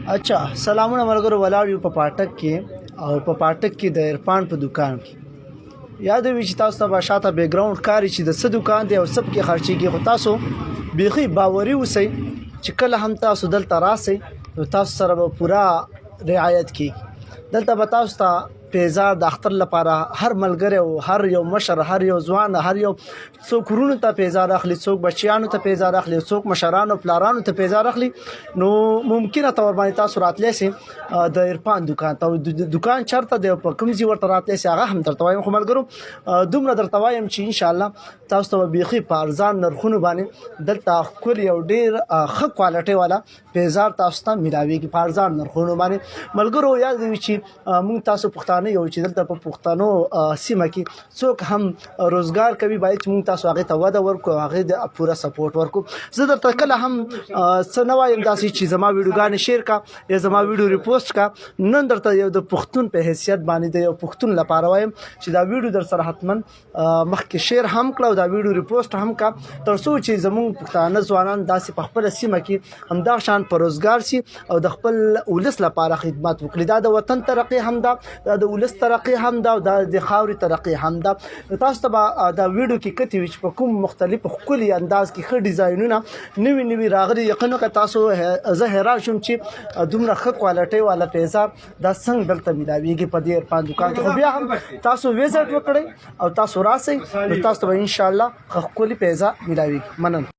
اچھا سلامونه ملګرو ولاړ یو په پاټک کې او په پاټک کې د عرفان په دکان کې یاد وي چې تاسو ته به شاته بیک ګراوند ښکاري چې د څه دکان دی او څه پکې خرچېږي خو تاسو بیخي باوري اوسئ چې کله هم تاسو دلته راسئ نو تاسو سره به پوره رعایت کیږي دلته به تاسو ته پیزار د اختر لپاره هر ملګری او هر یو مشر هر یو ځوان هر یو څوک ورونو ته پیزار اخلي څوک بچیانو ته پیزار اخلي څوک مشرانو پلارانو ته پیزار اخلي نو ممکنه تور باندې تاسو راتلی سئ د عرفان دکان ته دکان چېرته دی په کوم ځای ورته راتلی سئ هغه هم درته وایم خو ملګرو دومره درته وایم چې انشاءالله تاسو ته به بیخي په ارزان نرخونو باندې دلته ښکلي او ډېر ښه کوالټۍ والا پیزار تاسو ته میلاویږي په ارزان نرخونو باندې ملګرو یاد وي چې موږ تاسو پښتانه یو چې دلته په پښتنو سیمه کې څوک هم روزګار کوي باید چې موږ تاسو هغې ته وده ورکړو هغې د پوره سپورټ ورکړو زه درته کله هم څه نه وایم داسې چې زما ویډیوګانې شیر کا یا زما ویډیو ریپوسټ کا نن درته یو د پښتون په حیثیت باندې د یو پښتون لپاره وایم چې دا ویډیو در سره حتما مخکې شیر هم کړه او دا ویډیو ریپوسټ هم کا تر څو چې زموږ پښتانه ځوانان داسې په خپله سیمه کې همدا شان په روزګار سي او د خپل ولس لپاره خدمت وکړي دا د وطن ترقي هم ده دا د ولس ترقي هم ده او دا د خاورې ترقي هم ده تاسو ته به دا ویډیو کې کتې وي چې په کوم مختلف ښکلي انداز کې ښه ډیزاینونه نوي نوي راغلي یقین وکړه تاسو زه حیران شوم چې دومره ښه کوالټۍ والا پیزار دا څنګه دلته میلاویږي په دې عرفان دکان کې خو بیا هم تاسو وزټ وکړئ او تاسو راسئ نو تاسو ته به انشاءالله ښه ښکلي پیزار میلاویږي مننه